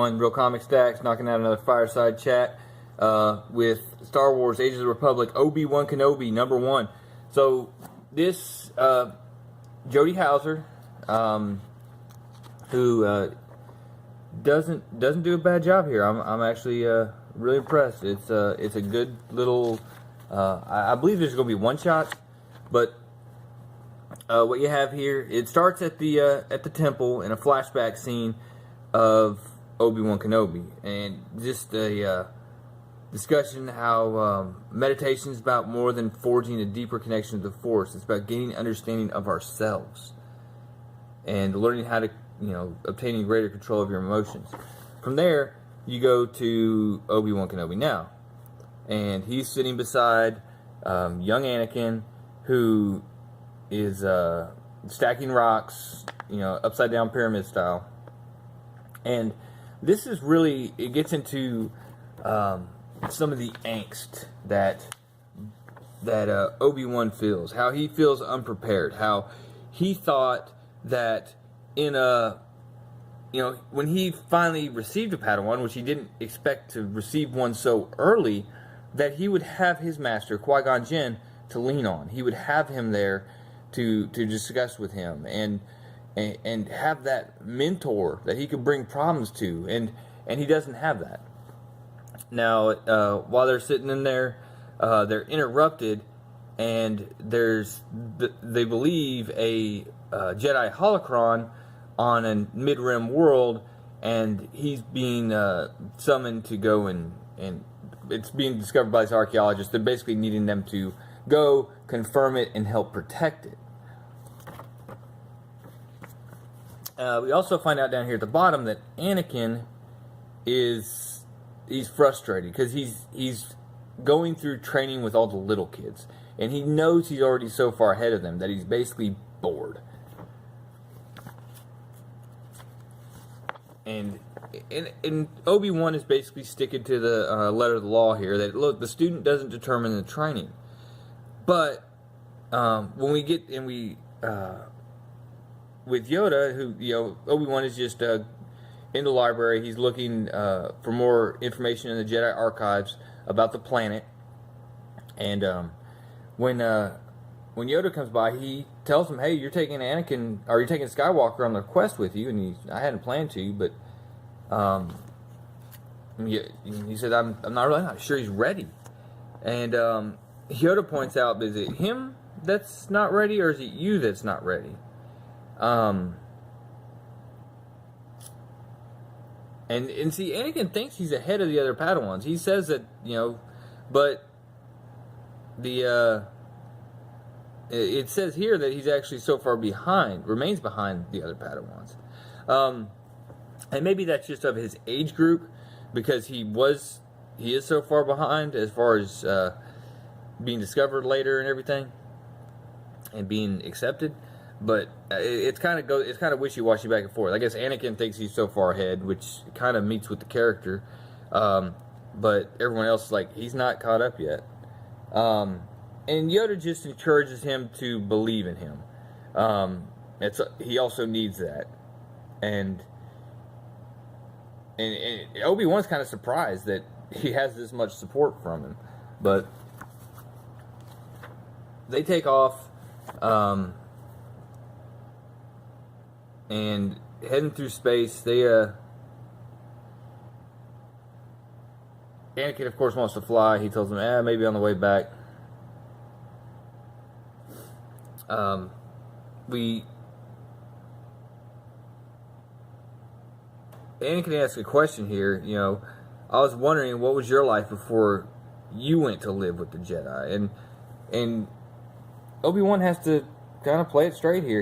everyone. Real Comic Stacks, knocking out another fireside chat with Star Wars Age of the Republic, Obi-Wan Kenobi, #1. So, this, Jody Hauser, who doesn't do a bad job here. I'm actually really impressed. It's a good little, I believe there's going to be one shot, but what you have here, it starts at the temple in a flashback scene of Obi-Wan Kenobi, and just a discussion how meditation is about more than forging a deeper connection to the Force. It's about gaining understanding of ourselves and learning how to, obtaining greater control of your emotions. From there, you go to Obi-Wan Kenobi now, and he's sitting beside young Anakin, who is stacking rocks, upside down pyramid style. And this is really, it gets into some of the angst that Obi-Wan feels, how he feels unprepared, how he thought that when he finally received a Padawan, which he didn't expect to receive one so early, that he would have his master, Qui-Gon Jinn, to lean on. He would have him there to discuss with him and have that mentor that he could bring problems to, and he doesn't have that. Now, while they're sitting in there, they're interrupted, and they believe a Jedi holocron on a mid-rim world, and he's being summoned to go and it's being discovered by these archaeologists. They're basically needing them to go confirm it and help protect it. We also find out down here at the bottom that Anakin he's frustrated because he's going through training with all the little kids, and he knows he's already so far ahead of them that he's basically bored. And Obi-Wan is basically sticking to the letter of the law here, that look, the student doesn't determine the training. But when we get with Yoda, who Obi-Wan is just in the library, he's looking for more information in the Jedi archives about the planet. And when Yoda comes by, he tells him, "Hey, you're taking Skywalker on the quest with you." And I hadn't planned to, but he said, "I'm not sure he's ready." And Yoda points out, "Is it him that's not ready, or is it you that's not ready?" And see, Anakin thinks he's ahead of the other Padawans. He says that, but it says here that he's actually so far behind, remains behind the other Padawans. And maybe that's just of his age group, because he is so far behind as far as being discovered later and everything, and being accepted. But it's kind of wishy-washy back and forth. I guess Anakin thinks he's so far ahead, which kind of meets with the character. But everyone else is like, he's not caught up yet. And Yoda just encourages him to believe in him. He also needs that. And Obi-Wan's kind of surprised that he has this much support from him. But they take off. And heading through space, Anakin, of course, wants to fly. He tells them, maybe on the way back. Anakin asks a question here. I was wondering, what was your life before you went to live with the Jedi? And Obi-Wan has to kind of play it straight here.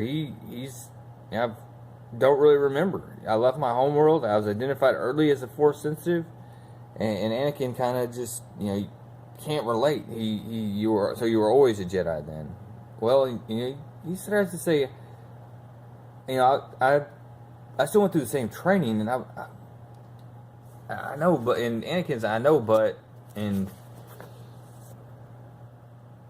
I don't really remember. I left my homeworld. I was identified early as a Force sensitive, and Anakin kind of just, can't relate. You were always a Jedi then. Well, he starts to say, I still went through the same training, and I know, but in Anakin's, I know, but, and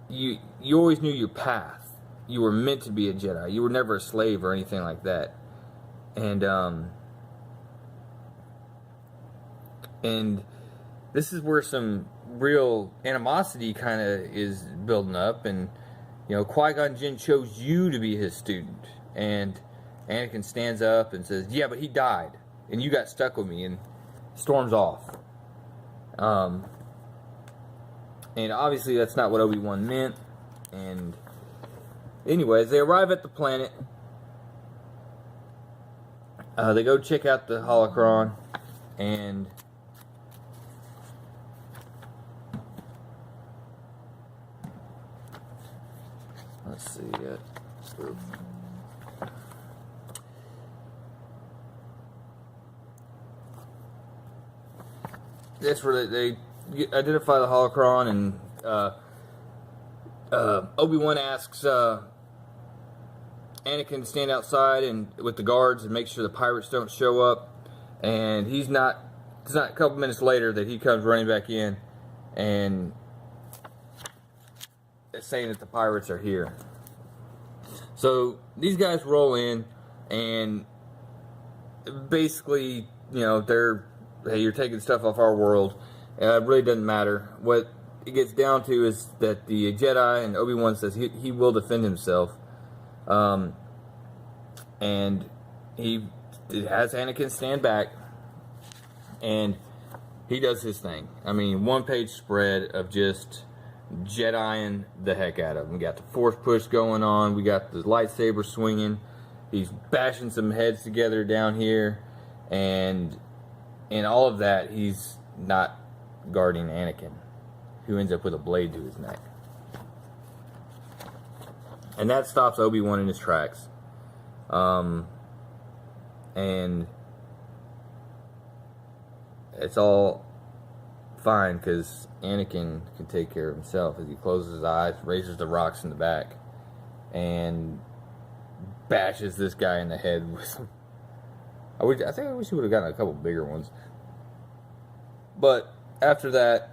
you always knew your path. You were meant to be a Jedi. You were never a slave or anything like that. And And this is where some real animosity kind of is building up. And, you know, Qui-Gon Jinn chose you to be his student. And Anakin stands up and says, yeah, but he died. And you got stuck with me. And storms off. And obviously that's not what Obi-Wan meant. And anyways, they arrive at the planet. They go check out the holocron. And let's see. That's where they identify the holocron, and Obi-Wan asks Anakin to stand outside and with the guards and make sure the pirates don't show up. And it's not a couple minutes later that he comes running back in and saying that the pirates are here. So these guys roll in, and basically, you know, hey, you're taking stuff off our world. It really doesn't matter. What it gets down to is that the Jedi and Obi-Wan says he will defend himself. And he has Anakin stand back, and he does his thing. I mean, one-page spread of just Jediing the heck out of him. We got the force push going on. We got the lightsaber swinging. He's bashing some heads together down here, and in all of that, he's not guarding Anakin, who ends up with a blade to his neck. And that stops Obi-Wan in his tracks. And it's all fine because Anakin can take care of himself as he closes his eyes, raises the rocks in the back, and bashes this guy in the head with some. I wish he would have gotten a couple bigger ones. But after that,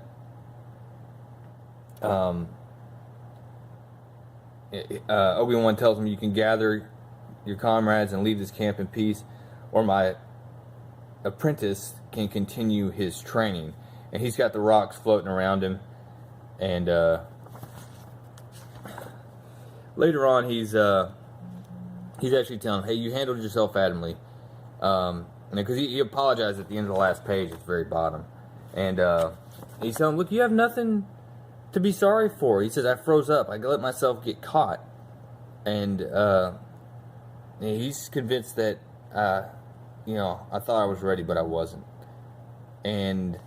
Obi-Wan tells him, you can gather your comrades and leave this camp in peace, or my apprentice can continue his training. And he's got the rocks floating around him. And later on, he's actually telling him, hey, you handled yourself admirably. Because he apologized at the end of the last page at the very bottom. And he's telling him, look, you have nothing to be sorry for. He says, I froze up. I let myself get caught. And he's convinced that, I thought I was ready, but I wasn't. And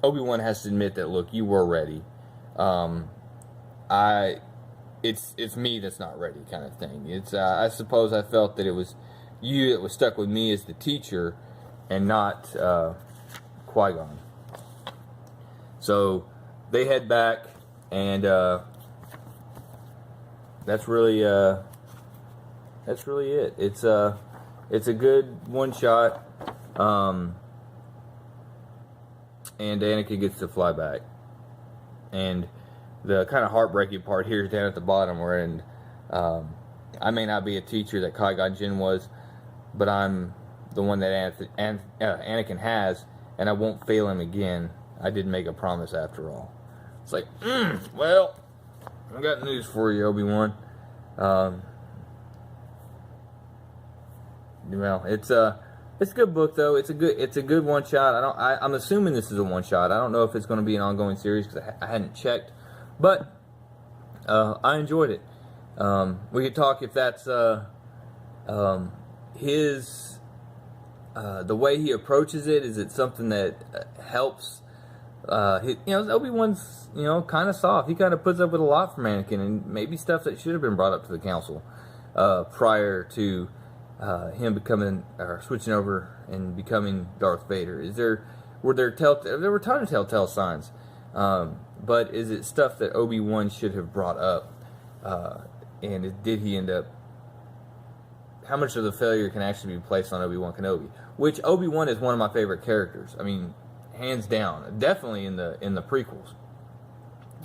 Obi-Wan has to admit that, look, you were ready. It's me that's not ready, kind of thing. It's I suppose I felt that it was you that was stuck with me as the teacher, and not Qui-Gon. So they head back, and that's really it. It's a good one shot, and Anakin gets to fly back. And the kind of heartbreaking part here is down at the bottom, where I may not be a teacher that Qui-Gon Jinn was, but I'm the one that Anakin has, and I won't fail him again. I did make a promise after all. It's like, well, I got news for you, Obi-Wan. It's a good book though. It's a good one shot. I'm assuming this is a one shot. I don't know if it's going to be an ongoing series because I hadn't checked, but I enjoyed it. We could talk if that's his the way he approaches it. Is it something that helps? Obi-Wan's kind of soft. He kind of puts up with a lot from Anakin, and maybe stuff that should have been brought up to the council prior to him becoming or switching over and becoming Darth Vader. There were a ton of telltale signs, but is it stuff that Obi-Wan should have brought up? And did he end up? How much of the failure can actually be placed on Obi-Wan Kenobi? Which Obi-Wan is one of my favorite characters. I mean, hands down, definitely in the prequels,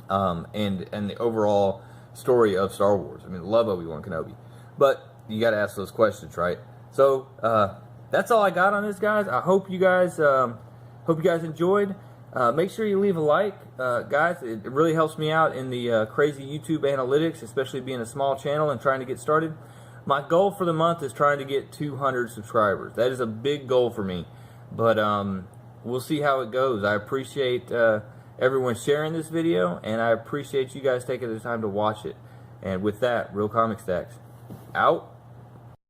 and the overall story of Star Wars. I mean, love Obi-Wan Kenobi, but you got to ask those questions, right? So that's all I got on this, guys. I hope you guys Hope you guys enjoyed. Make sure you leave a like, guys. It really helps me out in the crazy YouTube analytics, especially being a small channel and trying to get started. My goal for the month is trying to get 200 subscribers. That is a big goal for me, but we'll see how it goes. I appreciate everyone sharing this video, and I appreciate you guys taking the time to watch it. And with that, Real Comic Stacks out.